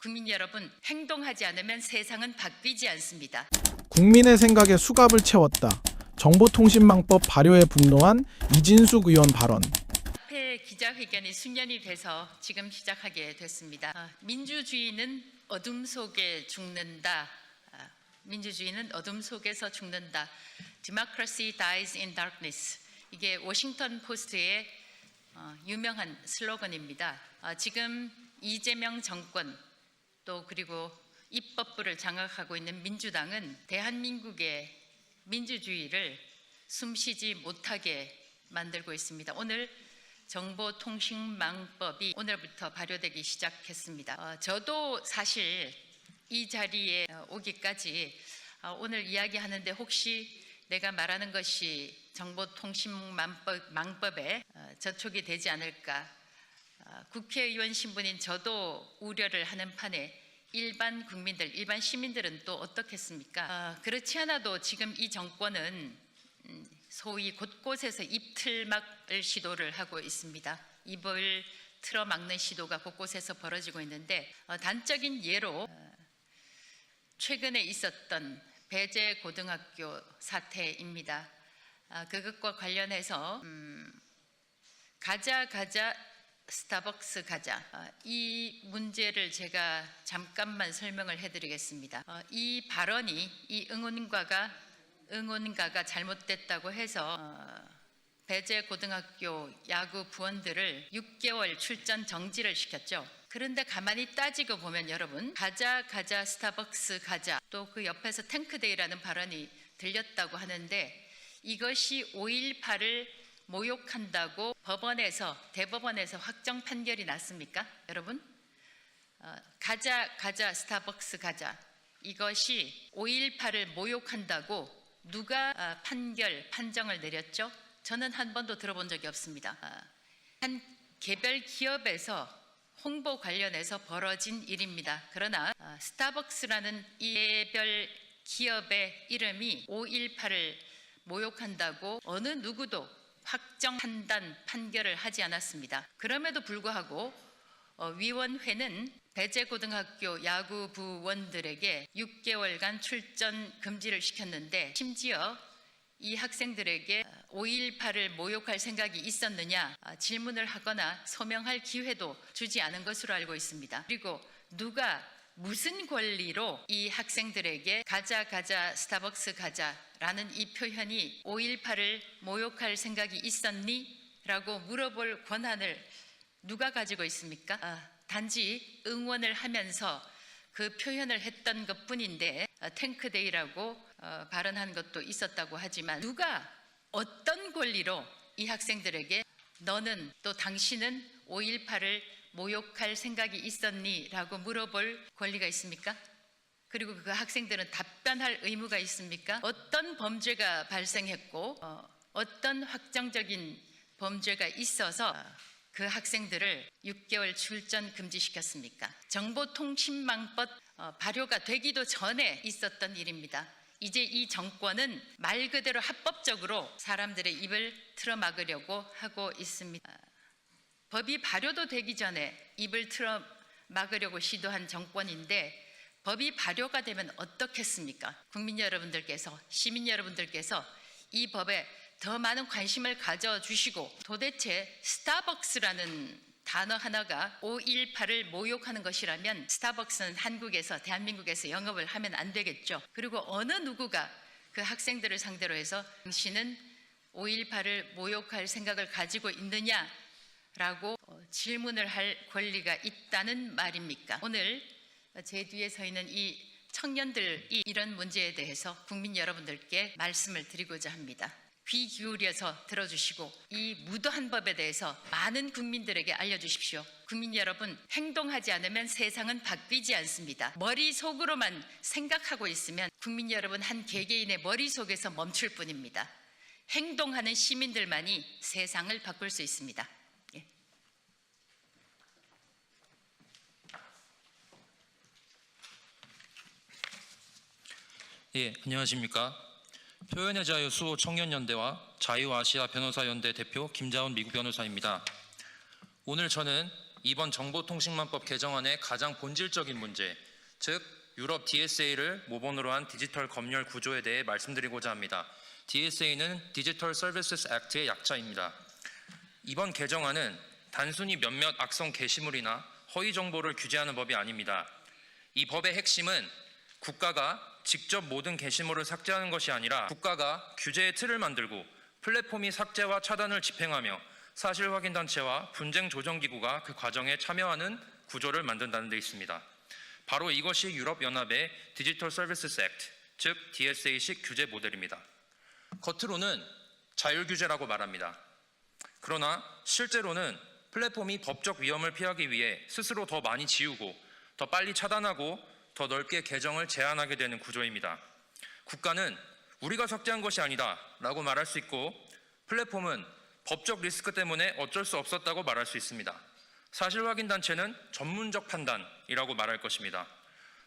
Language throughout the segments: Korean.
국민 여러분, 행동하지 않으면 세상은 바뀌지 않습니다. 국민의 생각에 수갑을 채웠다. 정보통신망법 발효에 분노한 이진숙 의원 발언. 앞에 기자회견이 수년이 돼서 지금 시작하게 됐습니다. 민주주의는 어둠 속에 죽는다. 민주주의는 어둠 속에서 죽는다. Democracy dies in darkness. 이게 워싱턴 포스트의 유명한 슬로건입니다. 지금 이재명 정권 또 그리고 입법부를 장악하고 있는 민주당은 대한민국의 민주주의를 숨쉬지 못하게 만들고 있습니다. 오늘 정보통신망법이 오늘부터 발효되기 시작했습니다. 저도 사실 이 자리에 오기까지 오늘 이야기하는데 혹시 내가 말하는 것이 정보통신망법에 저촉이 되지 않을까, 국회의원 신분인 저도 우려를 하는 판에 일반 국민들, 일반 시민들은 또 어떻겠습니까? 그렇지 않아도 지금 이 정권은 소위 곳곳에서 입틀막을 시도를 하고 있습니다. 입을 틀어막는 시도가 곳곳에서 벌어지고 있는데, 단적인 예로 최근에 있었던 배재고등학교 사태입니다. 그것과 관련해서 가자 스타벅스 가자, 이 문제를 제가 잠깐만 설명을 해드리겠습니다. 이 발언이, 이 응원가가 잘못됐다고 해서 배재고등학교 야구 부원들을 6개월 출전 정지를 시켰죠. 그런데 가만히 따지고 보면 여러분, 가자 스타벅스 가자, 또 그 옆에서 탱크데이라는 발언이 들렸다고 하는데, 이것이 5.18을 모욕한다고 대법원에서 확정 판결이 났습니까? 여러분, 가자 스타벅스 가자, 이것이 5.18을 모욕한다고 누가 판정을 내렸죠? 저는 한 번도 들어본 적이 없습니다. 한 개별 기업에서 홍보 관련해서 벌어진 일입니다. 그러나 스타벅스라는 이 개별 기업의 이름이 5.18을 모욕한다고 어느 누구도 확정 판단 판결을 하지 않았습니다. 그럼에도 불구하고 위원회는 배재고등학교 야구 부원들에게 6개월간 출전 금지를 시켰는데, 심지어 이 학생들에게 5.18을 모욕할 생각이 있었느냐 질문을 하거나 소명할 기회도 주지 않은 것으로 알고 있습니다. 그리고 누가 무슨 권리로 이 학생들에게 가자 스타벅스 가자라는 이 표현이 5.18을 모욕할 생각이 있었니? 라고 물어볼 권한을 누가 가지고 있습니까? 단지 응원을 하면서 그 표현을 했던 것뿐인데, 탱크데이라고 발언한 것도 있었다고 하지만, 누가 어떤 권리로 이 학생들에게 너는 또 당신은 5.18을 모욕할 생각이 있었니? 라고 물어볼 권리가 있습니까? 그리고 그 학생들은 답변할 의무가 있습니까? 어떤 범죄가 발생했고 어떤 확정적인 범죄가 있어서 그 학생들을 6개월 출전 금지시켰습니까? 정보통신망법 발효가 되기도 전에 있었던 일입니다. 이제 이 정권은 말 그대로 합법적으로 사람들의 입을 틀어막으려고 하고 있습니다. 법이 발효도 되기 전에 입을 틀어막으려고 시도한 정권인데, 법이 발효가 되면 어떻겠습니까? 국민 여러분들께서, 시민 여러분들께서 이 법에 더 많은 관심을 가져주시고, 도대체 스타벅스라는 단어 하나가 5.18을 모욕하는 것이라면 스타벅스는 한국에서, 대한민국에서 영업을 하면 안 되겠죠. 그리고 어느 누구가 그 학생들을 상대로 해서 당신은 5.18을 모욕할 생각을 가지고 있느냐라고 질문을 할 권리가 있다는 말입니까? 오늘 제 뒤에 서 있는 이 청년들이 이런 문제에 대해서 국민 여러분들께 말씀을 드리고자 합니다. 귀 기울여서 들어주시고 이 무도한 법에 대해서 많은 국민들에게 알려주십시오. 국민 여러분, 행동하지 않으면 세상은 바뀌지 않습니다. 머릿속으로만 생각하고 있으면 국민 여러분 한 개개인의 머릿속에서 멈출 뿐입니다. 행동하는 시민들만이 세상을 바꿀 수 있습니다. 예, 안녕하십니까. 표현의 자유 수호 청년연대와 자유아시아 변호사연대 대표 김자훈 미국 변호사입니다. 오늘 저는 이번 정보통신망법 개정안의 가장 본질적인 문제, 즉 유럽 DSA를 모본으로 한 디지털 검열 구조에 대해 말씀드리고자 합니다. DSA는 Digital Services Act의 약자입니다. 이번 개정안은 단순히 몇몇 악성 게시물이나 허위 정보를 규제하는 법이 아닙니다. 이 법의 핵심은 국가가 직접 모든 게시물을 삭제하는 것이 아니라 국가가 규제의 틀을 만들고 플랫폼이 삭제와 차단을 집행하며 사실확인단체와 분쟁조정기구가 그 과정에 참여하는 구조를 만든다는 데 있습니다. 바로 이것이 유럽연합의 Digital Services Act, 즉 DSA식 규제 모델입니다. 겉으로는 자율규제라고 말합니다. 그러나 실제로는 플랫폼이 법적 위험을 피하기 위해 스스로 더 많이 지우고 더 빨리 차단하고 더 넓게 계정을 제한하게 되는 구조입니다. 국가는 우리가 삭제한 것이 아니다 라고 말할 수 있고 플랫폼은 법적 리스크 때문에 어쩔 수 없었다고 말할 수 있습니다. 사실확인단체는 전문적 판단이라고 말할 것입니다.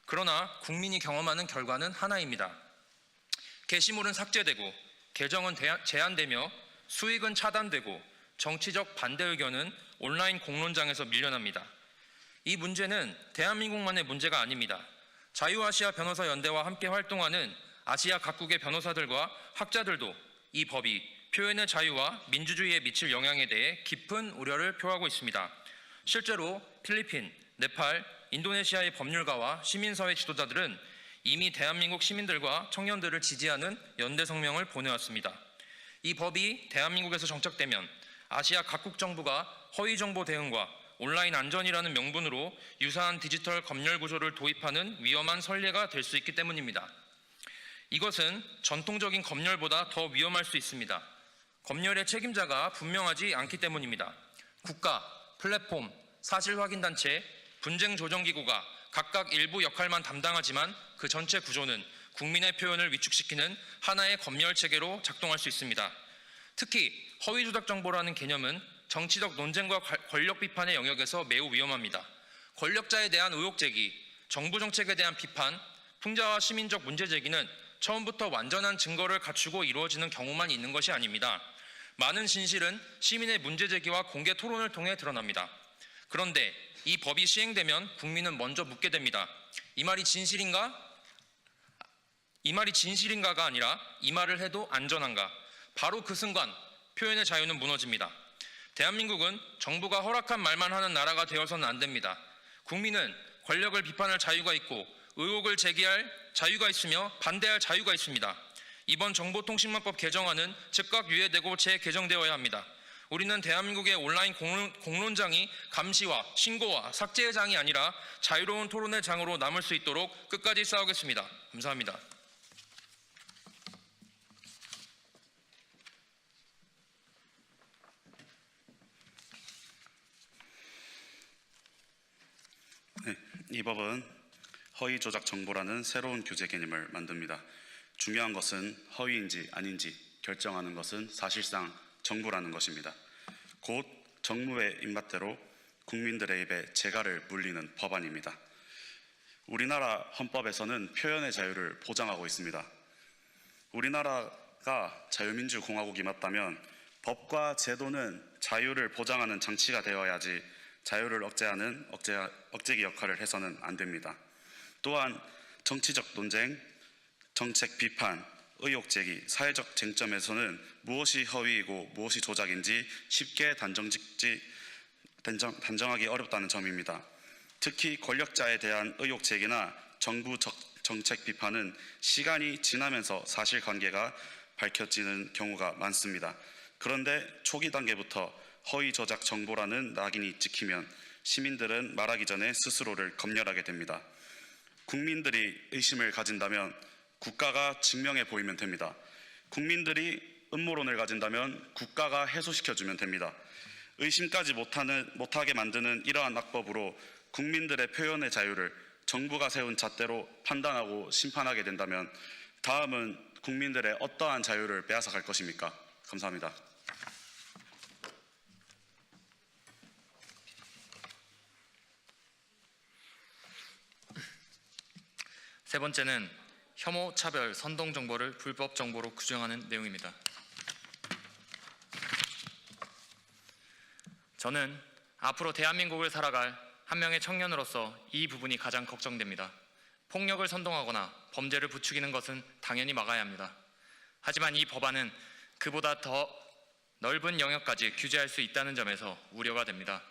그러나 국민이 경험하는 결과는 하나입니다. 게시물은 삭제되고 계정은 제한되며 수익은 차단되고 정치적 반대 의견은 온라인 공론장에서 밀려납니다. 이 문제는 대한민국만의 문제가 아닙니다. 자유아시아 변호사 연대와 함께 활동하는 아시아 각국의 변호사들과 학자들도 이 법이 표현의 자유와 민주주의에 미칠 영향에 대해 깊은 우려를 표하고 있습니다. 실제로 필리핀, 네팔, 인도네시아의 법률가와 시민사회 지도자들은 이미 대한민국 시민들과 청년들을 지지하는 연대 성명을 보내왔습니다. 이 법이 대한민국에서 정착되면 아시아 각국 정부가 허위 정보 대응과 온라인 안전이라는 명분으로 유사한 디지털 검열 구조를 도입하는 위험한 선례가 될 수 있기 때문입니다. 이것은 전통적인 검열보다 더 위험할 수 있습니다. 검열의 책임자가 분명하지 않기 때문입니다. 국가, 플랫폼, 사실확인단체, 분쟁조정기구가 각각 일부 역할만 담당하지만 그 전체 구조는 국민의 표현을 위축시키는 하나의 검열 체계로 작동할 수 있습니다. 특히 허위 조작 정보라는 개념은 정치적 논쟁과 권력 비판의 영역에서 매우 위험합니다. 권력자에 대한 의혹 제기, 정부 정책에 대한 비판, 풍자와 시민적 문제 제기는 처음부터 완전한 증거를 갖추고 이루어지는 경우만 있는 것이 아닙니다. 많은 진실은 시민의 문제 제기와 공개 토론을 통해 드러납니다. 그런데 이 법이 시행되면 국민은 먼저 묻게 됩니다. 이 말이 진실인가? 이 말이 진실인가가 아니라 이 말을 해도 안전한가? 바로 그 순간 표현의 자유는 무너집니다. 대한민국은 정부가 허락한 말만 하는 나라가 되어서는 안 됩니다. 국민은 권력을 비판할 자유가 있고 의혹을 제기할 자유가 있으며 반대할 자유가 있습니다. 이번 정보통신망법 개정안은 즉각 유예되고 재개정되어야 합니다. 우리는 대한민국의 온라인 공론장이 감시와 신고와 삭제의 장이 아니라 자유로운 토론의 장으로 남을 수 있도록 끝까지 싸우겠습니다. 감사합니다. 이 법은 허위 조작 정보라는 새로운 규제 개념을 만듭니다. 중요한 것은 허위인지 아닌지 결정하는 것은 사실상 정부라는 것입니다. 곧 정무의 입맛대로 국민들의 입에 재갈을 물리는 법안입니다. 우리나라 헌법에서는 표현의 자유를 보장하고 있습니다. 우리나라가 자유민주공화국이 맞다면 법과 제도는 자유를 보장하는 장치가 되어야지 자유를 억제하는 억제기 역할을 해서는 안 됩니다. 또한 정치적 논쟁, 정책 비판, 의혹 제기, 사회적 쟁점에서는 무엇이 허위이고 무엇이 조작인지 쉽게 단정하기 어렵다는 점입니다. 특히 권력자에 대한 의혹 제기나 정부 정책 비판은 시간이 지나면서 사실관계가 밝혀지는 경우가 많습니다. 그런데 초기 단계부터 허위 조작 정보라는 낙인이 찍히면 시민들은 말하기 전에 스스로를 검열하게 됩니다. 국민들이 의심을 가진다면 국가가 증명해 보이면 됩니다. 국민들이 음모론을 가진다면 국가가 해소시켜주면 됩니다. 의심까지 못하게 만드는 이러한 악법으로 국민들의 표현의 자유를 정부가 세운 잣대로 판단하고 심판하게 된다면 다음은 국민들의 어떠한 자유를 빼앗아갈 것입니까? 감사합니다. 세 번째는 혐오, 차별, 선동 정보를 불법 정보로 규정하는 내용입니다. 저는 앞으로 대한민국을 살아갈 한 명의 청년으로서 이 부분이 가장 걱정됩니다. 폭력을 선동하거나 범죄를 부추기는 것은 당연히 막아야 합니다. 하지만 이 법안은 그보다 더 넓은 영역까지 규제할 수 있다는 점에서 우려가 됩니다.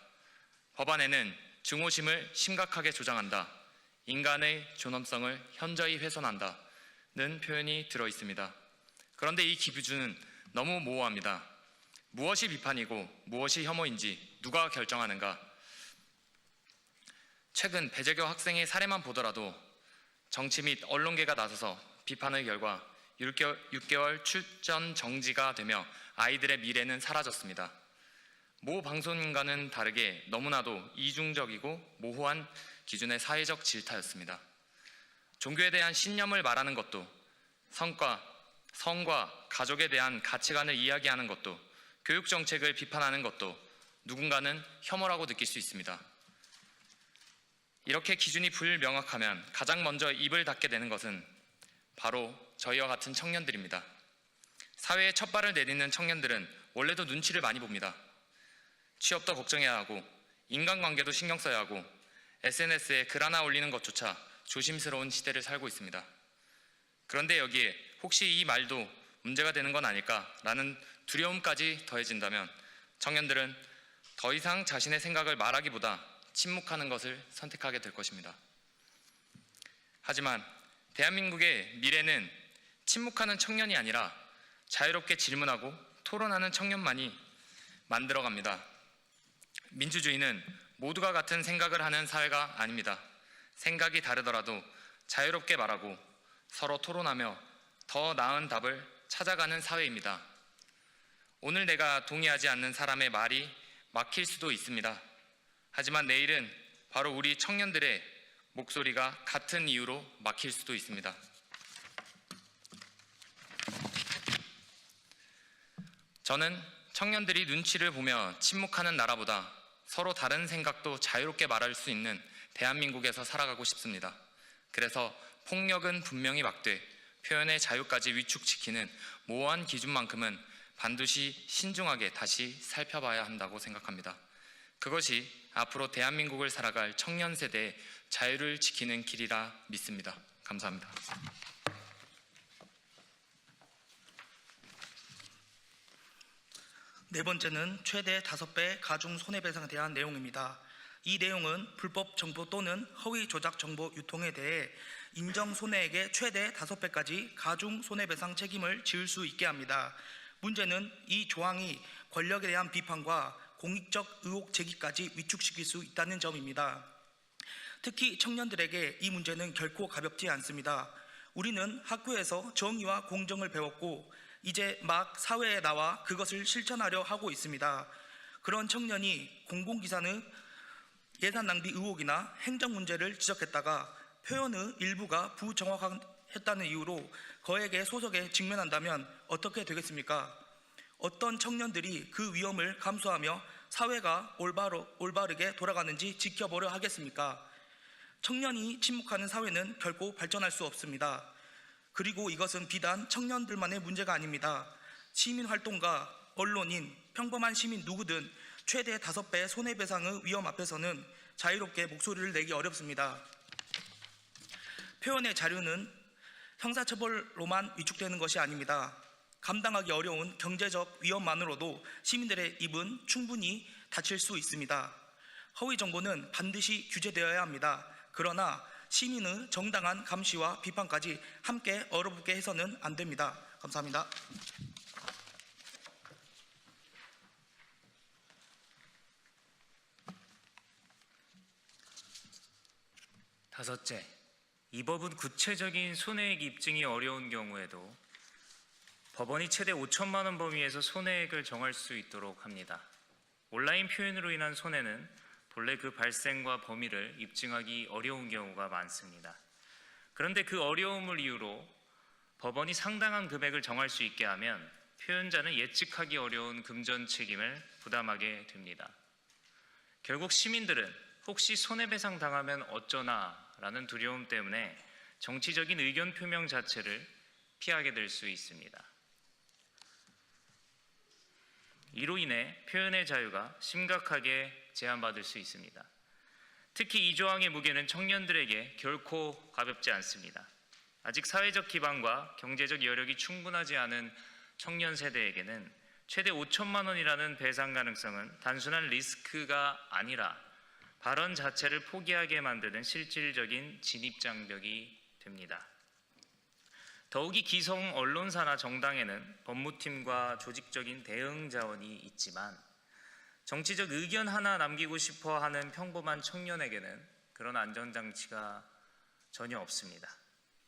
법안에는 증오심을 심각하게 조장한다, 인간의 존엄성을 현저히 훼손한다는 표현이 들어 있습니다. 그런데 이 기준은 너무 모호합니다. 무엇이 비판이고 무엇이 혐오인지 누가 결정하는가? 최근 배재교 학생의 사례만 보더라도 정치 및 언론계가 나서서 비판의 결과 6개월 출전 정지가 되며 아이들의 미래는 사라졌습니다. 모 방송인과는 다르게 너무나도 이중적이고 모호한 기준의 사회적 질타였습니다. 종교에 대한 신념을 말하는 것도, 성과 가족에 대한 가치관을 이야기하는 것도, 교육 정책을 비판하는 것도 누군가는 혐오라고 느낄 수 있습니다. 이렇게 기준이 불명확하면 가장 먼저 입을 닫게 되는 것은 바로 저희와 같은 청년들입니다. 사회에 첫 발을 내딛는 청년들은 원래도 눈치를 많이 봅니다. 취업도 걱정해야 하고 인간관계도 신경 써야 하고 SNS에 글 하나 올리는 것조차 조심스러운 시대를 살고 있습니다. 그런데 여기에 혹시 이 말도 문제가 되는 건 아닐까라는 두려움까지 더해진다면 청년들은 더 이상 자신의 생각을 말하기보다 침묵하는 것을 선택하게 될 것입니다. 하지만 대한민국의 미래는 침묵하는 청년이 아니라 자유롭게 질문하고 토론하는 청년만이 만들어갑니다. 민주주의는 모두가 같은 생각을 하는 사회가 아닙니다. 생각이 다르더라도 자유롭게 말하고 서로 토론하며 더 나은 답을 찾아가는 사회입니다. 오늘 내가 동의하지 않는 사람의 말이 막힐 수도 있습니다. 하지만 내일은 바로 우리 청년들의 목소리가 같은 이유로 막힐 수도 있습니다. 저는 청년들이 눈치를 보며 침묵하는 나라보다 서로 다른 생각도 자유롭게 말할 수 있는 대한민국에서 살아가고 싶습니다. 그래서 폭력은 분명히 막되 표현의 자유까지 위축시키는 모호한 기준만큼은 반드시 신중하게 다시 살펴봐야 한다고 생각합니다. 그것이 앞으로 대한민국을 살아갈 청년 세대의 자유를 지키는 길이라 믿습니다. 감사합니다. 네 번째는 최대 5배 가중 손해배상에 대한 내용입니다. 이 내용은 불법 정보 또는 허위 조작 정보 유통에 대해 인정 손해액의 최대 5배까지 가중 손해배상 책임을 지을 수 있게 합니다. 문제는 이 조항이 권력에 대한 비판과 공익적 의혹 제기까지 위축시킬 수 있다는 점입니다. 특히 청년들에게 이 문제는 결코 가볍지 않습니다. 우리는 학교에서 정의와 공정을 배웠고 이제 막 사회에 나와 그것을 실천하려 하고 있습니다. 그런 청년이 공공기관의 예산 낭비 의혹이나 행정 문제를 지적했다가 표현의 일부가 부정확했다는 이유로 거액의 소송에 직면한다면 어떻게 되겠습니까? 어떤 청년들이 그 위험을 감수하며 사회가 올바르게 돌아가는지 지켜보려 하겠습니까? 청년이 침묵하는 사회는 결코 발전할 수 없습니다. 그리고 이것은 비단 청년들만의 문제가 아닙니다. 시민활동가, 언론인, 평범한 시민 누구든 최대 5배 손해배상의 위험 앞에서는 자유롭게 목소리를 내기 어렵습니다. 표현의 자유는 형사처벌로만 위축되는 것이 아닙니다. 감당하기 어려운 경제적 위험만으로도 시민들의 입은 충분히 닫힐 수 있습니다. 허위 정보는 반드시 규제되어야 합니다. 그러나 시민의 정당한 감시와 비판까지 함께 얼어붙게 해서는 안 됩니다. 감사합니다. 다섯째, 이 법은 구체적인 손해액 입증이 어려운 경우에도 법원이 최대 5천만 원 범위에서 손해액을 정할 수 있도록 합니다. 온라인 표현으로 인한 손해는 본래 그 발생과 범위를 입증하기 어려운 경우가 많습니다. 그런데 그 어려움을 이유로 법원이 상당한 금액을 정할 수 있게 하면 표현자는 예측하기 어려운 금전 책임을 부담하게 됩니다. 결국 시민들은 혹시 손해배상 당하면 어쩌나 라는 두려움 때문에 정치적인 의견 표명 자체를 피하게 될 수 있습니다. 이로 인해 표현의 자유가 심각하게 제한받을 수 있습니다. 특히 이 조항의 무게는 청년들에게 결코 가볍지 않습니다. 아직 사회적 기반과 경제적 여력이 충분하지 않은 청년 세대에게는 최대 5천만 원이라는 배상 가능성은 단순한 리스크가 아니라 발언 자체를 포기하게 만드는 실질적인 진입장벽이 됩니다. 더욱이 기성 언론사나 정당에는 법무팀과 조직적인 대응 자원이 있지만 정치적 의견 하나 남기고 싶어 하는 평범한 청년에게는 그런 안전장치가 전혀 없습니다.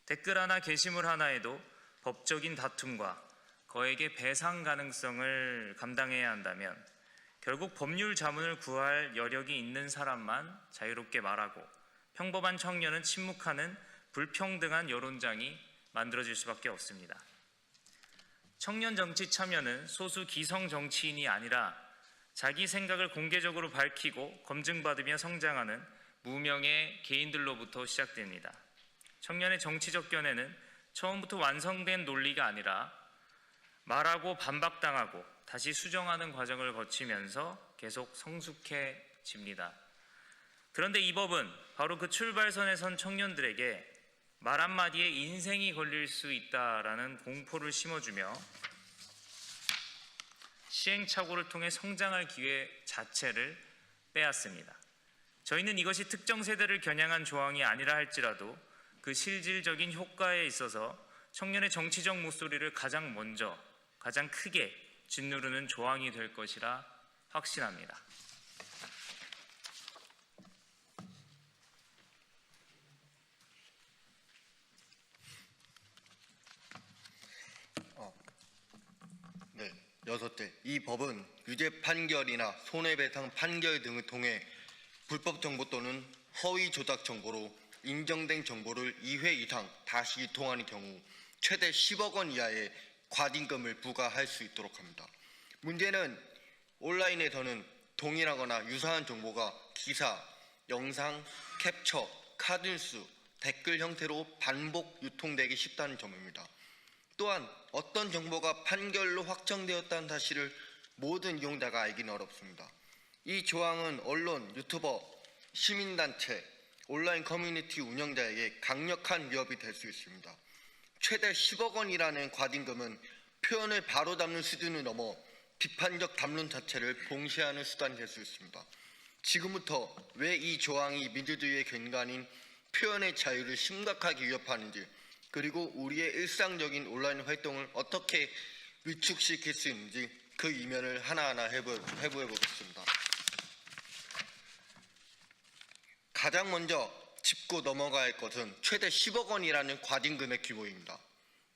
댓글 하나, 게시물 하나에도 법적인 다툼과 거액의 배상 가능성을 감당해야 한다면 결국 법률 자문을 구할 여력이 있는 사람만 자유롭게 말하고 평범한 청년은 침묵하는 불평등한 여론장이 만들어질 수밖에 없습니다. 청년 정치 참여는 소수 기성 정치인이 아니라 자기 생각을 공개적으로 밝히고 검증받으며 성장하는 무명의 개인들로부터 시작됩니다. 청년의 정치적 견해는 처음부터 완성된 논리가 아니라 말하고 반박당하고 다시 수정하는 과정을 거치면서 계속 성숙해집니다. 그런데 이 법은 바로 그 출발선에 선 청년들에게 말 한마디에 인생이 걸릴 수 있다라는 공포를 심어주며 시행착오를 통해 성장할 기회 자체를 빼앗습니다. 저희는 이것이 특정 세대를 겨냥한 조항이 아니라 할지라도 그 실질적인 효과에 있어서 청년의 정치적 목소리를 가장 먼저, 가장 크게 짓누르는 조항이 될 것이라 확신합니다. 네, 여섯째, 이 법은 유죄 판결이나 손해배상 판결 등을 통해 불법 정보 또는 허위 조작 정보로 인정된 정보를 2회 이상 다시 유통하는 경우 최대 10억 원 이하의 과징금을 부과할 수 있도록 합니다. 문제는 온라인에서는 동일하거나 유사한 정보가 기사, 영상, 캡처, 카드뉴스, 댓글 형태로 반복 유통되기 쉽다는 점입니다. 또한 어떤 정보가 판결로 확정되었다는 사실을 모든 이용자가 알기는 어렵습니다. 이 조항은 언론, 유튜버, 시민단체, 온라인 커뮤니티 운영자에게 강력한 위협이 될 수 있습니다. 최대 10억 원이라는 과징금은 표현을 바로잡는 수준을 넘어 비판적 담론 자체를 봉쇄하는 수단이 될 수 있습니다. 지금부터 왜 이 조항이 민주주의의 근간인 표현의 자유를 심각하게 위협하는지, 그리고 우리의 일상적인 온라인 활동을 어떻게 위축시킬 수 있는지 그 이면을 하나하나 해부해 보겠습니다. 가장 먼저 짚고 넘어가야 할 것은 최대 10억 원이라는 과징금의 규모입니다.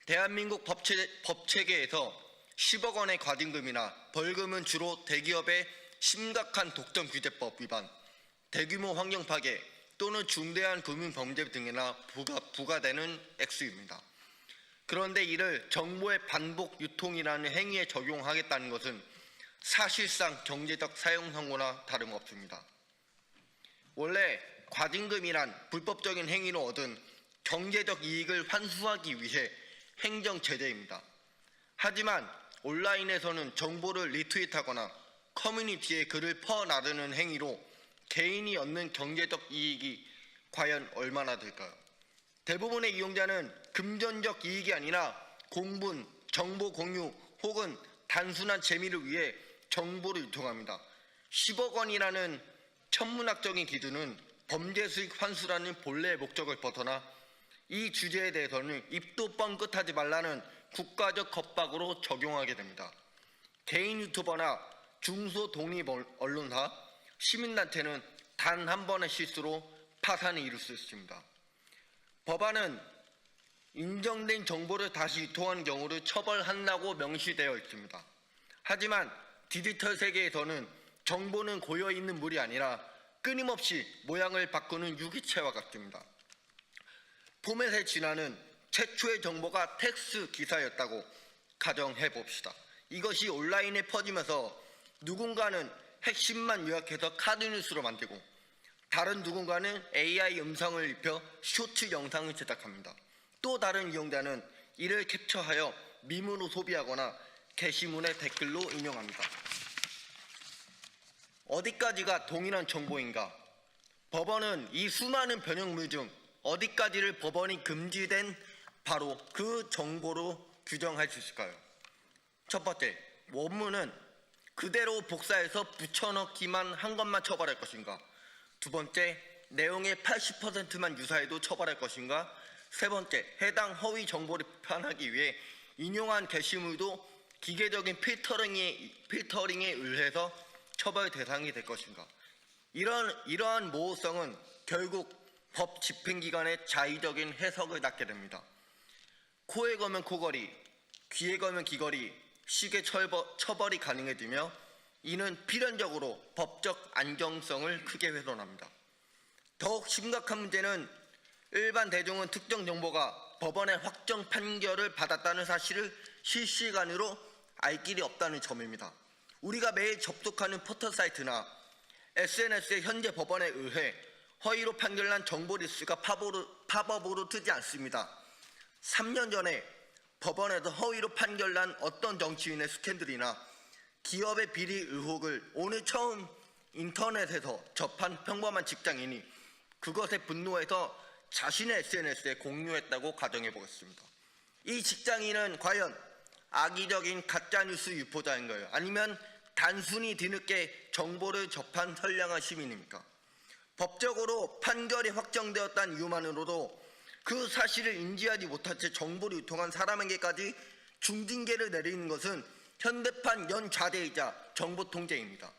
대한민국 법체계에서 10억 원의 과징금이나 벌금은 주로 대기업의 심각한 독점 규제법 위반, 대규모 환경 파괴 또는 중대한 금융범죄 등이나 부과되는 액수입니다. 그런데 이를 정보의 반복 유통이라는 행위에 적용하겠다는 것은 사실상 경제적 사용 선고나 다름없습니다. 원래 과징금이란 불법적인 행위로 얻은 경제적 이익을 환수하기 위해 행정 제재입니다. 하지만 온라인에서는 정보를 리트윗하거나 커뮤니티에 글을 퍼나르는 행위로 개인이 얻는 경제적 이익이 과연 얼마나 될까요? 대부분의 이용자는 금전적 이익이 아니라 공분, 정보 공유 혹은 단순한 재미를 위해 정보를 유통합니다. 10억 원이라는 천문학적인 기준은 범죄 수익 환수라는 본래의 목적을 벗어나 이 주제에 대해서는 입도 뻥끗하지 말라는 국가적 겁박으로 적용하게 됩니다. 개인 유튜버나 중소 독립 언론사, 시민단체는 단 한 번의 실수로 파산을 이룰 수 있습니다. 법안은 인정된 정보를 다시 유통하는 경우를 처벌한다고 명시되어 있습니다. 하지만 디지털 세계에서는 정보는 고여있는 물이 아니라 끊임없이 모양을 바꾸는 유기체와 같습니다. 포맷의 진화는 최초의 정보가 텍스트 기사였다고 가정해 봅시다. 이것이 온라인에 퍼지면서 누군가는 핵심만 요약해서 카드뉴스로 만들고 다른 누군가는 AI 음성을 입혀 쇼트 영상을 제작합니다. 또 다른 이용자는 이를 캡처하여 밈으로 소비하거나 게시물의 댓글로 인용합니다. 어디까지가 동일한 정보인가? 법원은 이 수많은 변형물 중 어디까지를 법원이 금지된 바로 그 정보로 규정할 수 있을까요? 첫 번째, 원문은 그대로 복사해서 붙여넣기만 한 것만 처벌할 것인가? 두 번째, 내용의 80%만 유사해도 처벌할 것인가? 세 번째, 해당 허위 정보를 비판하기 위해 인용한 게시물도 기계적인 필터링에 의해서 처벌 대상이 될 것인가? 이러한 모호성은 결국 법 집행기관의 자의적인 해석을 낳게 됩니다. 코에 걸면 코걸이, 귀에 걸면 귀걸이, 식의 처벌이 가능해지며 이는 필연적으로 법적 안정성을 크게 훼손합니다. 더욱 심각한 문제는 일반 대중은 특정 정보가 법원의 확정 판결을 받았다는 사실을 실시간으로 알 길이 없다는 점입니다. 우리가 매일 접속하는 포털 사이트나 SNS의 현재 법원에 의해 허위로 판결난 정보 리스트가 팝업으로 뜨지 않습니다. 3년 전에 법원에서 허위로 판결난 어떤 정치인의 스캔들이나 기업의 비리 의혹을 오늘 처음 인터넷에서 접한 평범한 직장인이 그것에 분노해서 자신의 SNS에 공유했다고 가정해 보겠습니다. 이 직장인은 과연 악의적인 가짜뉴스 유포자인가요? 아니면 단순히 뒤늦게 정보를 접한 선량한 시민입니까? 법적으로 판결이 확정되었다는 이유만으로도 그 사실을 인지하지 못한 채 정보를 유통한 사람에게까지 중징계를 내리는 것은 현대판 연좌대이자 정보통제입니다.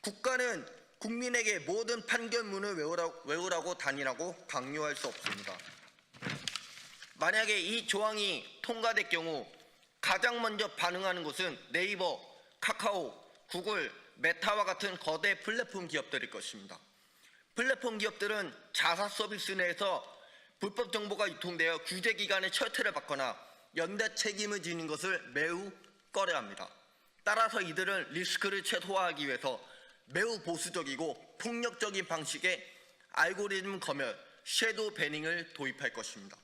국가는 국민에게 모든 판결문을 외우라고 단이라고 강요할 수 없습니다. 만약에 이 조항이 통과될 경우 가장 먼저 반응하는 곳은 네이버, 카카오, 구글, 메타와 같은 거대 플랫폼 기업들일 것입니다. 플랫폼 기업들은 자사 서비스 내에서 불법 정보가 유통되어 규제기관의 철퇴를 받거나 연대 책임을 지는 것을 매우 꺼려합니다. 따라서 이들은 리스크를 최소화하기 위해서 매우 보수적이고 폭력적인 방식의 알고리즘 검열, 섀도우 배닝을 도입할 것입니다.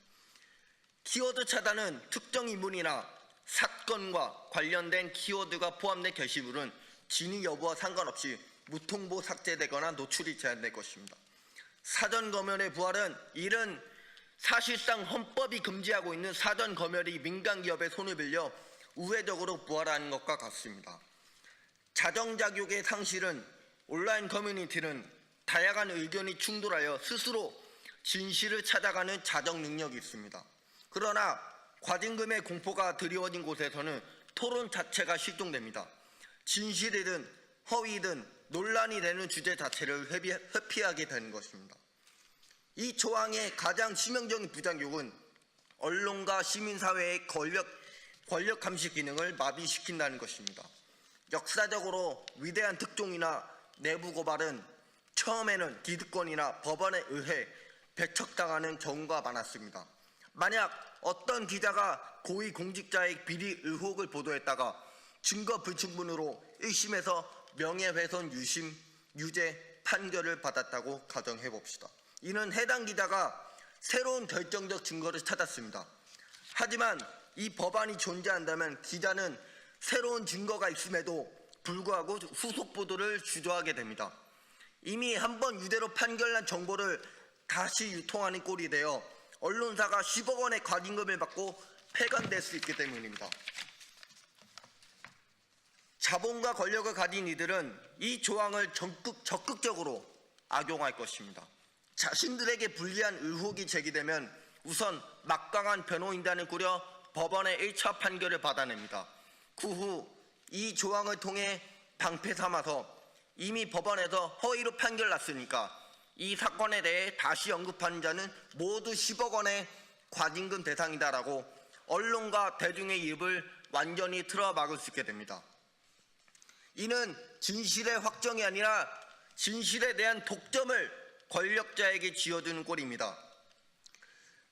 키워드 차단은 특정 인물이나 사건과 관련된 키워드가 포함된 게시물은 진위 여부와 상관없이 무통보 삭제되거나 노출이 제한될 것입니다. 사전 검열의 부활은 이는 사실상 헌법이 금지하고 있는 사전 검열이 민간 기업의 손을 빌려 우회적으로 부활하는 것과 같습니다. 자정자격의 상실은 온라인 커뮤니티는 다양한 의견이 충돌하여 스스로 진실을 찾아가는 자정 능력이 있습니다. 그러나 과징금의 공포가 드리워진 곳에서는 토론 자체가 실종됩니다. 진실이든 허위든 논란이 되는 주제 자체를 회피하게 되는 것입니다. 이 조항의 가장 치명적인 부작용은 언론과 시민사회의 권력 감시 기능을 마비시킨다는 것입니다. 역사적으로 위대한 특종이나 내부 고발은 처음에는 기득권이나 법원에 의해 배척당하는 경우가 많았습니다. 만약 어떤 기자가 고위공직자의 비리 의혹을 보도했다가 증거 불충분으로 1심에서 명예훼손 유죄 판결을 받았다고 가정해 봅시다. 이는 해당 기자가 새로운 결정적 증거를 찾았습니다. 하지만 이 법안이 존재한다면 기자는 새로운 증거가 있음에도 불구하고 후속 보도를 주저하게 됩니다. 이미 한번 유죄로 판결난 정보를 다시 유통하는 꼴이 되어 언론사가 10억 원의 과징금을 받고 폐간될 수 있기 때문입니다. 자본과 권력을 가진 이들은 이 조항을 적극적으로 악용할 것입니다. 자신들에게 불리한 의혹이 제기되면 우선 막강한 변호인단을 꾸려 법원의 1차 판결을 받아냅니다. 그 후 이 조항을 통해 방패 삼아서 이미 법원에서 허위로 판결 났으니까 이 사건에 대해 다시 언급하는 자는 모두 10억 원의 과징금 대상이다라고 언론과 대중의 입을 완전히 틀어막을 수 있게 됩니다. 이는 진실의 확정이 아니라 진실에 대한 독점을 권력자에게 쥐어주는 꼴입니다.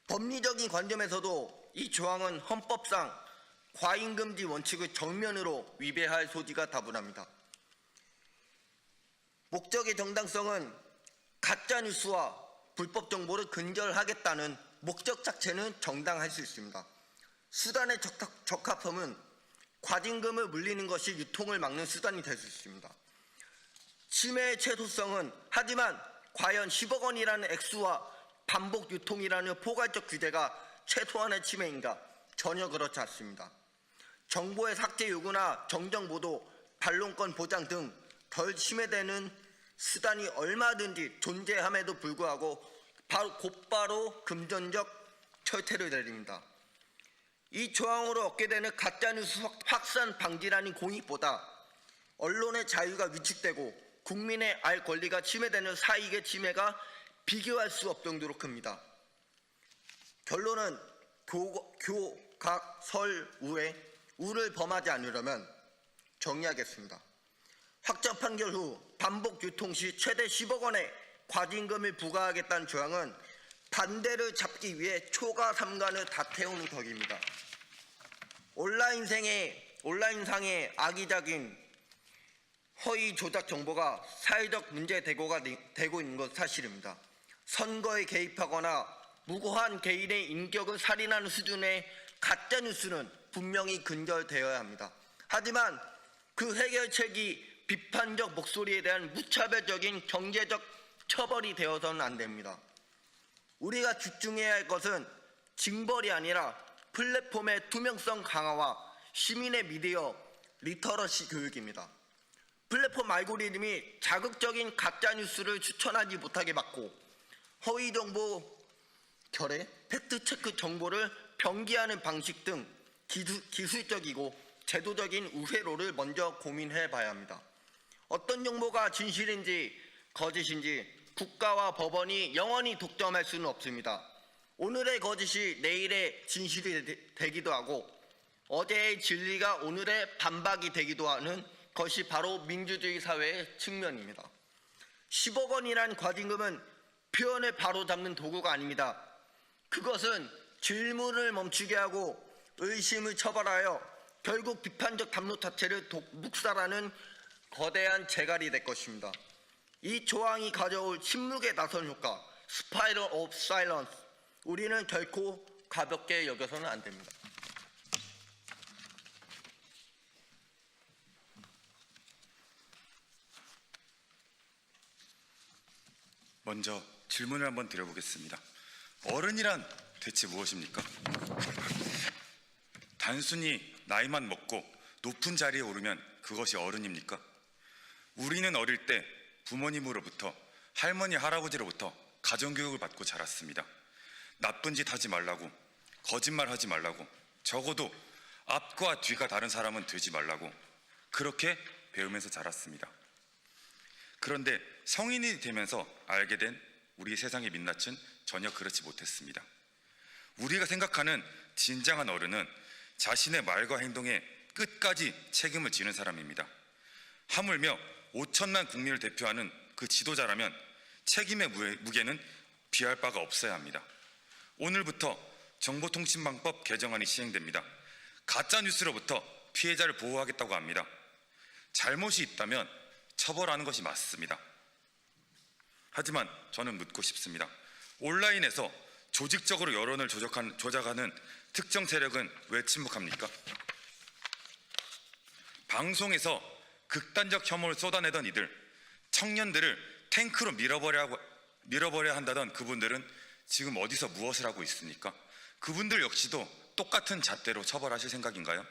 법리적인 관점에서도 이 조항은 헌법상 과잉금지 원칙을 정면으로 위배할 소지가 다분합니다. 목적의 정당성은 가짜뉴스와 불법 정보를 근절하겠다는 목적 자체는 정당할 수 있습니다. 수단의 적합함은 과징금을 물리는 것이 유통을 막는 수단이 될 수 있습니다. 침해의 최소성은 하지만 과연 10억 원이라는 액수와 반복 유통이라는 포괄적 규제가 최소한의 침해인가? 전혀 그렇지 않습니다. 정보의 삭제 요구나 정정보도, 반론권 보장 등 덜 침해되는 수단이 얼마든지 존재함에도 불구하고 곧바로 금전적 철퇴를 내립니다. 이 조항으로 얻게 되는 가짜뉴스 확산 방지라는 공익보다 언론의 자유가 위축되고 국민의 알 권리가 침해되는 사익의 침해가 비교할 수 없을 정도로 큽니다. 결론은 교각설우에 우를 범하지 않으려면 정리하겠습니다. 확정 판결 후 반복 유통 시 최대 10억 원의 과징금을 부과하겠다는 조항은 반대를 잡기 위해 초과 삼간을 다 태우는 덕입니다. 온라인상의 악의적인 허위 조작 정보가 사회적 문제 대고가 되고 있는 것 사실입니다. 선거에 개입하거나 무고한 개인의 인격을 살인하는 수준의 가짜뉴스는 분명히 근절되어야 합니다. 하지만 그 해결책이 비판적 목소리에 대한 무차별적인 경제적 처벌이 되어서는 안 됩니다. 우리가 집중해야 할 것은 징벌이 아니라 플랫폼의 투명성 강화와 시민의 미디어 리터러시 교육입니다. 플랫폼 알고리즘이 자극적인 가짜뉴스를 추천하지 못하게 막고 허위정보 결에 팩트체크 정보를 병기하는 방식 등 기술적이고 제도적인 우회로를 먼저 고민해 봐야 합니다. 어떤 정보가 진실인지 거짓인지 국가와 법원이 영원히 독점할 수는 없습니다. 오늘의 거짓이 내일의 진실이 되기도 하고 어제의 진리가 오늘의 반박이 되기도 하는 것이 바로 민주주의 사회의 측면입니다. 10억 원이란 과징금은 표현을 바로잡는 도구가 아닙니다. 그것은 질문을 멈추게 하고 의심을 처벌하여 결국 비판적 담론 자체를 묵살하는 거대한 재갈이 될 것입니다. 이 조항이 가져올 침묵에 나선 효과, 스파이럴 오브 사일런스, 우리는 결코 가볍게 여겨서는 안 됩니다. 먼저 질문을 한번 드려보겠습니다. 어른이란 대체 무엇입니까? 단순히 나이만 먹고 높은 자리에 오르면 그것이 어른입니까? 우리는 어릴 때 부모님으로부터 할머니, 할아버지로부터 가정교육을 받고 자랐습니다. 나쁜 짓 하지 말라고, 거짓말 하지 말라고, 적어도 앞과 뒤가 다른 사람은 되지 말라고 그렇게 배우면서 자랐습니다. 그런데 성인이 되면서 알게 된 우리 세상의 민낯은 전혀 그렇지 못했습니다. 우리가 생각하는 진정한 어른은 자신의 말과 행동에 끝까지 책임을 지는 사람입니다. 하물며 5천만 국민을 대표하는 그 지도자라면 책임의 무게는 비할 바가 없어야 합니다. 오늘부터 정보통신망법 개정안이 시행됩니다. 가짜뉴스로부터 피해자를 보호하겠다고 합니다. 잘못이 있다면 처벌하는 것이 맞습니다. 하지만 저는 묻고 싶습니다. 온라인에서 조직적으로 여론을 조작하는 특정 세력은 왜 침묵합니까? 방송에서 극단적 혐오를 쏟아내던 이들, 청년들을 탱크로 밀어버려야 한다던 그분들은 지금 어디서 무엇을 하고 있습니까? 그분들 역시도 똑같은 잣대로 처벌하실 생각인가요?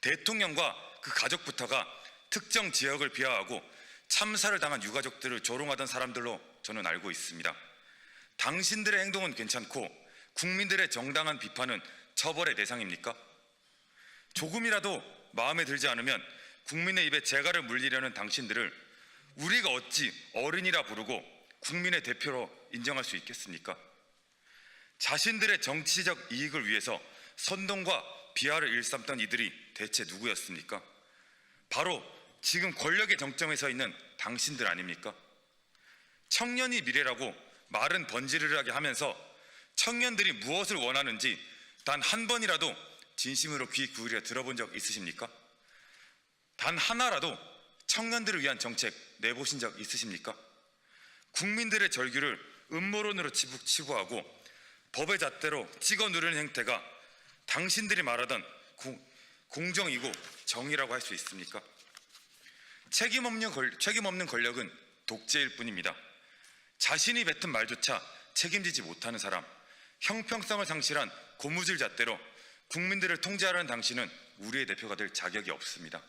대통령과 그 가족부터가 특정 지역을 비하하고 참사를 당한 유가족들을 조롱하던 사람들로 저는 알고 있습니다. 당신들의 행동은 괜찮고 국민들의 정당한 비판은 처벌의 대상입니까? 조금이라도 마음에 들지 않으면 국민의 입에 재갈을 물리려는 당신들을 우리가 어찌 어른이라 부르고 국민의 대표로 인정할 수 있겠습니까? 자신들의 정치적 이익을 위해서 선동과 비하를 일삼던 이들이 대체 누구였습니까? 바로 지금 권력의 정점에 서 있는 당신들 아닙니까? 청년이 미래라고 말은 번지르르하게 하면서 청년들이 무엇을 원하는지 단 한 번이라도 진심으로 귀 기울여 들어본 적 있으십니까? 단 하나라도 청년들을 위한 정책 내보신 적 있으십니까? 국민들의 절규를 음모론으로 치부하고 법의 잣대로 찍어 누르는 행태가 당신들이 말하던 공정이고 정의라고 할 수 있습니까? 책임 없는 권력은 독재일 뿐입니다. 자신이 뱉은 말조차 책임지지 못하는 사람, 형평성을 상실한 고무줄 잣대로 국민들을 통제하려는 당신은 우리의 대표가 될 자격이 없습니다.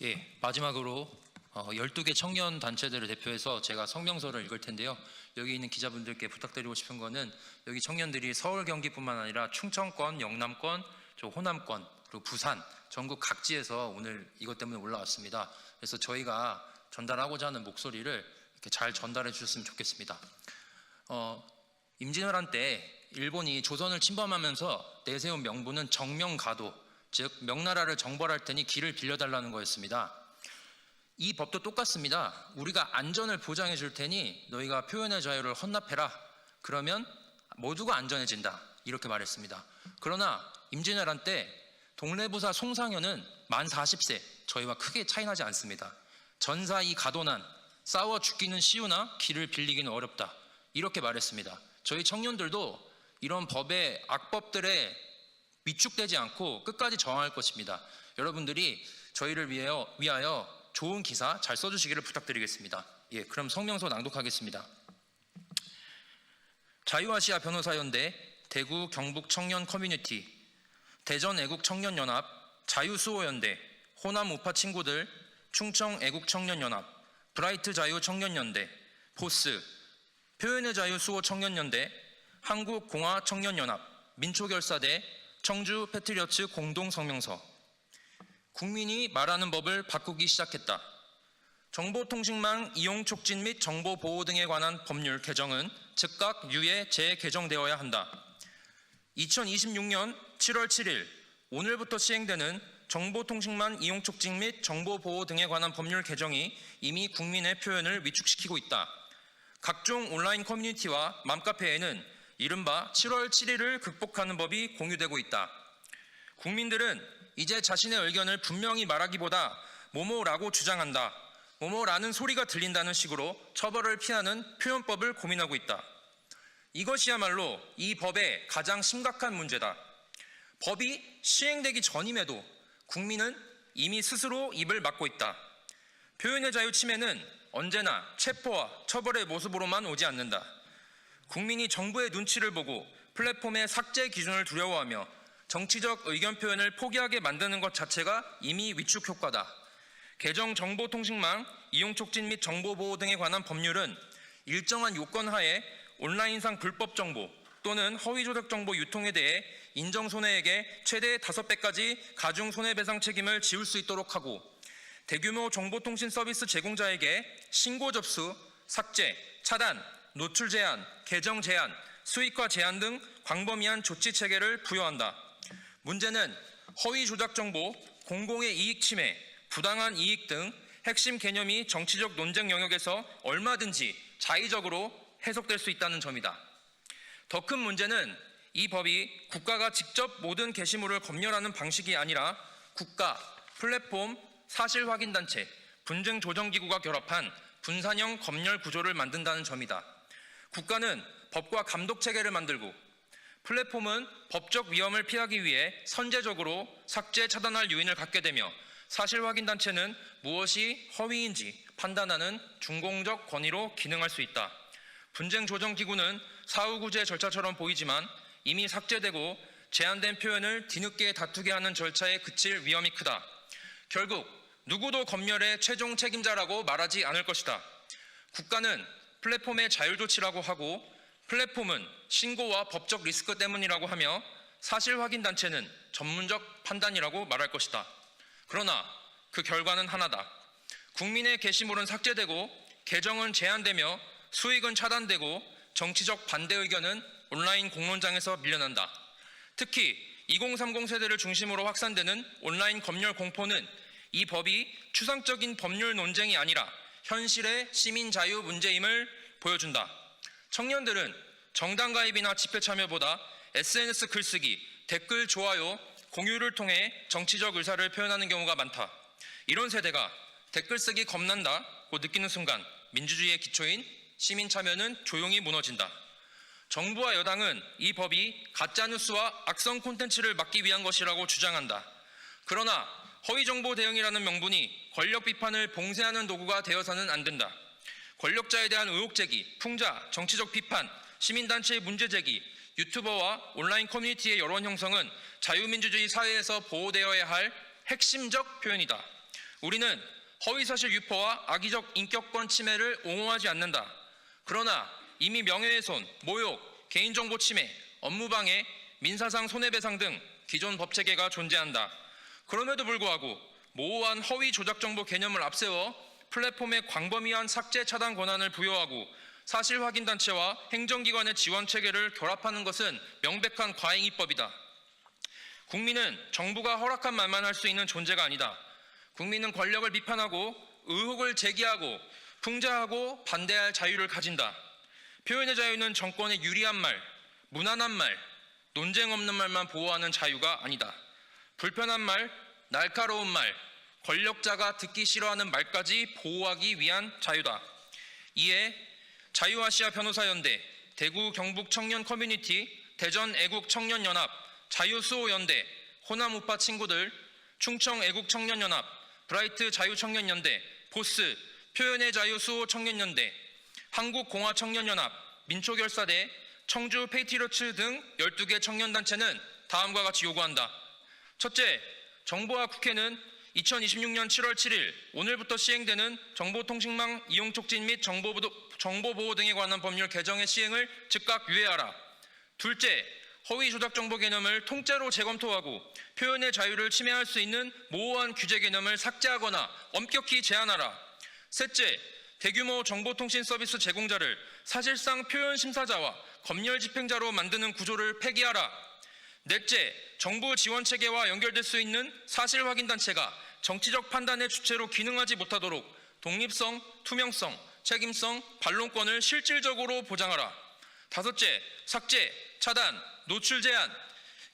예, 마지막으로 12개 청년 단체들을 대표해서 제가 성명서를 읽을 텐데요. 여기 있는 기자분들께 부탁드리고 싶은 거는 여기 청년들이 서울, 경기뿐만 아니라 충청권, 영남권, 호남권, 그리고 부산, 전국 각지에서 오늘 이것 때문에 올라왔습니다. 그래서 저희가 전달하고자 하는 목소리를 이렇게 잘 전달해 주셨으면 좋겠습니다. 임진왜란 때 일본이 조선을 침범하면서 내세운 명분은 정명가도, 즉 명나라를 정벌할 테니 길을 빌려달라는 거였습니다. 이 법도 똑같습니다. 우리가 안전을 보장해 줄 테니 너희가 표현의 자유를 헌납해라. 그러면 모두가 안전해진다. 이렇게 말했습니다. 그러나 임진왜란 때 동래부사 송상현은 만 40세, 저희와 크게 차이나지 않습니다. 전사이 가도난, 싸워 죽기는 쉬우나 길을 빌리기는 어렵다. 이렇게 말했습니다. 저희 청년들도 이런 법의 악법들에 위축되지 않고 끝까지 저항할 것입니다. 여러분들이 저희를 위하여 좋은 기사 잘 써주시기를 부탁드리겠습니다. 예, 그럼 성명서 낭독하겠습니다. 자유아시아 변호사연대, 대구 경북 청년 커뮤니티, 대전 애국 청년연합, 자유수호연대, 호남 우파 친구들, 충청 애국 청년연합, 브라이트 자유 청년연대, 보스, 표현의 자유 수호 청년연대, 한국공화 청년연합, 민초결사대, 청주 패트리어츠 공동성명서. 국민이 말하는 법을 바꾸기 시작했다. 정보통신망 이용 촉진 및 정보보호 등에 관한 법률 개정은 즉각 유예 재개정되어야 한다. 2026년 7월 7일 오늘부터 시행되는 정보통신망 이용 촉진 및 정보보호 등에 관한 법률 개정이 이미 국민의 표현을 위축시키고 있다. 각종 온라인 커뮤니티와 맘카페에는 이른바 7월 7일을 극복하는 법이 공유되고 있다. 국민들은 이제 자신의 의견을 분명히 말하기보다 뭐뭐라고 주장한다, 뭐뭐라는 소리가 들린다는 식으로 처벌을 피하는 표현법을 고민하고 있다. 이것이야말로 이 법의 가장 심각한 문제다. 법이 시행되기 전임에도 국민은 이미 스스로 입을 막고 있다. 표현의 자유 침해는 언제나 체포와 처벌의 모습으로만 오지 않는다. 국민이 정부의 눈치를 보고 플랫폼의 삭제 기준을 두려워하며 정치적 의견 표현을 포기하게 만드는 것 자체가 이미 위축 효과다. 개정 정보통신망 이용 촉진 및 정보보호 등에 관한 법률은 일정한 요건 하에 온라인상 불법 정보 또는 허위 조작 정보 유통에 대해 인정 손해액의 최대 5배까지 가중 손해배상 책임을 지울 수 있도록 하고, 대규모 정보통신 서비스 제공자에게 신고 접수, 삭제, 차단, 노출 제한, 계정 제한, 수익화 제한 등 광범위한 조치 체계를 부여한다. 문제는 허위 조작 정보, 공공의 이익 침해, 부당한 이익 등 핵심 개념이 정치적 논쟁 영역에서 얼마든지 자의적으로 해석될 수 있다는 점이다. 더 큰 문제는 이 법이 국가가 직접 모든 게시물을 검열하는 방식이 아니라 국가, 플랫폼, 사실확인단체, 분쟁조정기구가 결합한 분산형 검열 구조를 만든다는 점이다. 국가는 법과 감독체계를 만들고 플랫폼은 법적 위험을 피하기 위해 선제적으로 삭제, 차단할 요인을 갖게 되며, 사실확인단체는 무엇이 허위인지 판단하는 중공적 권위로 기능할 수 있다. 분쟁조정기구는 사후구제 절차처럼 보이지만 이미 삭제되고 제한된 표현을 뒤늦게 다투게 하는 절차에 그칠 위험이 크다. 결국 누구도 검열의 최종 책임자라고 말하지 않을 것이다. 국가는 플랫폼의 자율조치라고 하고, 플랫폼은 신고와 법적 리스크 때문이라고 하며, 사실확인단체는 전문적 판단이라고 말할 것이다. 그러나 그 결과는 하나다. 국민의 게시물은 삭제되고 계정은 제한되며 수익은 차단되고 정치적 반대 의견은 온라인 공론장에서 밀려난다. 특히 2030 세대를 중심으로 확산되는 온라인 검열 공포는 이 법이 추상적인 법률 논쟁이 아니라 현실의 시민 자유 문제임을 보여준다. 청년들은 정당 가입이나 집회 참여보다 SNS 글쓰기, 댓글, 좋아요, 공유를 통해 정치적 의사를 표현하는 경우가 많다. 이런 세대가 댓글 쓰기 겁난다고 느끼는 순간 민주주의의 기초인 시민 참여는 조용히 무너진다. 정부와 여당은 이 법이 가짜뉴스와 악성 콘텐츠를 막기 위한 것이라고 주장한다. 그러나 허위정보 대응이라는 명분이 권력 비판을 봉쇄하는 도구가 되어서는 안 된다. 권력자에 대한 의혹 제기, 풍자, 정치적 비판, 시민단체의 문제 제기, 유튜버와 온라인 커뮤니티의 여론 형성은 자유민주주의 사회에서 보호되어야 할 핵심적 표현이다. 우리는 허위사실 유포와 악의적 인격권 침해를 옹호하지 않는다. 그러나 이미 명예훼손, 모욕, 개인정보 침해, 업무방해, 민사상 손해배상 등 기존 법체계가 존재한다. 그럼에도 불구하고 모호한 허위 조작정보 개념을 앞세워 플랫폼에 광범위한 삭제 차단 권한을 부여하고 사실 확인 단체와 행정기관의 지원 체계를 결합하는 것은 명백한 과잉입법이다. 국민은 정부가 허락한 말만 할 수 있는 존재가 아니다. 국민은 권력을 비판하고 의혹을 제기하고 풍자하고 반대할 자유를 가진다. 표현의 자유는 정권에 유리한 말, 무난한 말, 논쟁 없는 말만 보호하는 자유가 아니다. 불편한 말, 날카로운 말, 권력자가 듣기 싫어하는 말까지 보호하기 위한 자유다. 이에 자유아시아 변호사연대, 대구 경북 청년 커뮤니티, 대전 애국 청년연합, 자유수호연대, 호남 우파 친구들, 충청 애국 청년연합, 브라이트 자유청년연대, 보스, 표현의 자유 수호 청년연대, 한국공화청년연합, 민초결사대, 청주 페이트리어츠 등 12개 청년단체는 다음과 같이 요구한다. 첫째, 정부와 국회는 2026년 7월 7일 오늘부터 시행되는 정보통신망 이용 촉진 및 정보보호 등에 관한 법률 개정의 시행을 즉각 유예하라. 둘째, 허위 조작 정보 개념을 통째로 재검토하고 표현의 자유를 침해할 수 있는 모호한 규제 개념을 삭제하거나 엄격히 제한하라. 셋째, 대규모 정보통신 서비스 제공자를 사실상 표현 심사자와 검열 집행자로 만드는 구조를 폐기하라. 넷째, 정부 지원 체계와 연결될 수 있는 사실 확인 단체가 정치적 판단의 주체로 기능하지 못하도록 독립성, 투명성, 책임성, 반론권을 실질적으로 보장하라. 다섯째, 삭제, 차단, 노출 제한,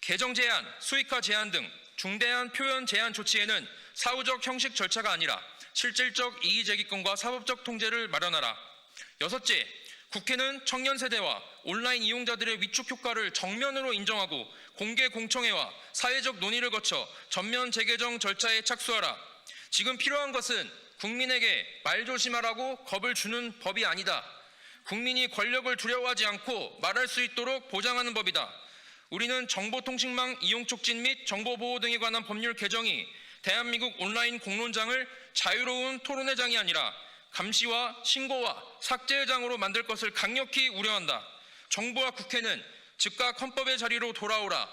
계정 제한, 수익화 제한 등 중대한 표현 제한 조치에는 사후적 형식 절차가 아니라 실질적 이의제기권과 사법적 통제를 마련하라. 여섯째, 국회는 청년 세대와 온라인 이용자들의 위축 효과를 정면으로 인정하고 공개 공청회와 사회적 논의를 거쳐 전면 재개정 절차에 착수하라. 지금 필요한 것은 국민에게 말 조심하라고 겁을 주는 법이 아니다. 국민이 권력을 두려워하지 않고 말할 수 있도록 보장하는 법이다. 우리는 정보통신망 이용 촉진 및 정보보호 등에 관한 법률 개정이 대한민국 온라인 공론장을 자유로운 토론회장이 아니라 감시와 신고와 삭제의 장으로 만들 것을 강력히 우려한다. 정부와 국회는 즉각 헌법의 자리로 돌아오라.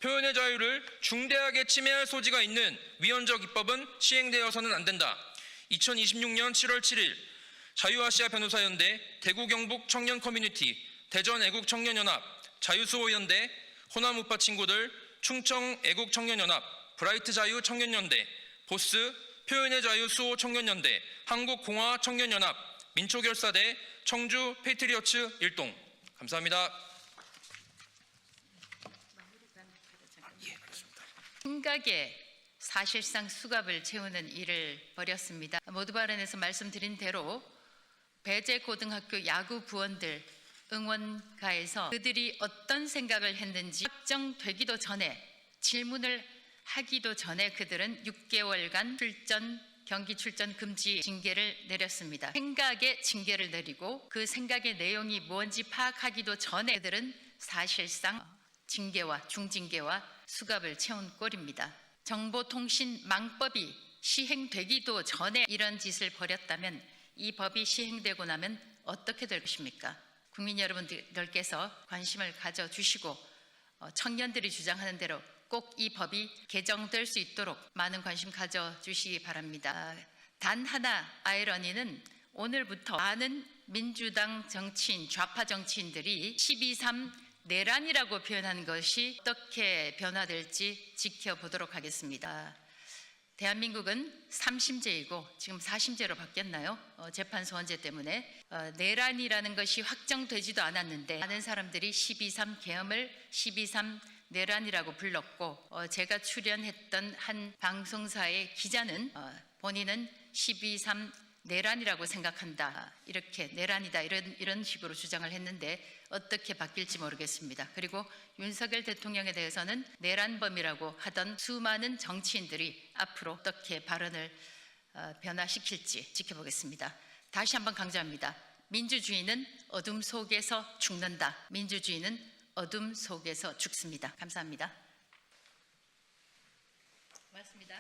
표현의 자유를 중대하게 침해할 소지가 있는 위헌적 입법은 시행되어서는 안 된다. 2026년 7월 7일 자유아시아 변호사연대, 대구 경북 청년 커뮤니티, 대전 애국 청년연합, 자유수호연대, 호남 우파 친구들, 충청 애국 청년연합, 브라이트 자유 청년연대, 보스, 표현의 자유 수호 청년연대, 한국공화 청년연합, 민초결사대, 청주 페이트리어츠 일동. 감사합니다. 생각에 사실상 수갑을 채우는 일을 벌였습니다. 모두 발언에서 말씀드린 대로 배재고등학교 야구 부원들 응원가에서 그들이 어떤 생각을 했는지 확정되기도 전에 질문을 하기도 전에 그들은 6개월간 경기 출전 금지 징계를 내렸습니다. 생각의 징계를 내리고 그 생각의 내용이 뭔지 파악하기도 전에 그들은 사실상 징계와 중징계와 수갑을 채운 꼴입니다. 정보통신망법이 시행되기도 전에 이런 짓을 벌였다면 이 법이 시행되고 나면 어떻게 될 것입니까? 국민 여러분들께서 관심을 가져주시고 청년들이 주장하는 대로 꼭 이 법이 개정될 수 있도록 많은 관심 가져주시기 바랍니다. 단 하나 아이러니는 오늘부터 많은 민주당 정치인, 좌파 정치인들이 12.3 내란이라고 표현하는 것이 어떻게 변화될지 지켜보도록 하겠습니다. 대한민국은 3심제이고 지금 4심제로 바뀌었나요? 재판 소원제 때문에 내란이라는 것이 확정되지도 않았는데 많은 사람들이 12.3 계엄을 12.3 내란이라고 불렀고 제가 출연했던 한 방송사의 기자는 본인은 12.3 내란이라고 생각한다. 이렇게 내란이다. 이런 식으로 주장을 했는데 어떻게 바뀔지 모르겠습니다. 그리고 윤석열 대통령에 대해서는 내란범이라고 하던 수많은 정치인들이 앞으로 어떻게 발언을 변화시킬지 지켜보겠습니다. 다시 한번 강조합니다. 민주주의는 어둠 속에서 죽는다. 민주주의는 어둠 속에서 죽습니다. 감사합니다. 고맙습니다.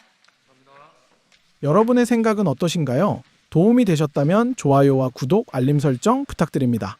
여러분의 생각은 어떠신가요? 도움이 되셨다면 좋아요와 구독, 알림 설정 부탁드립니다.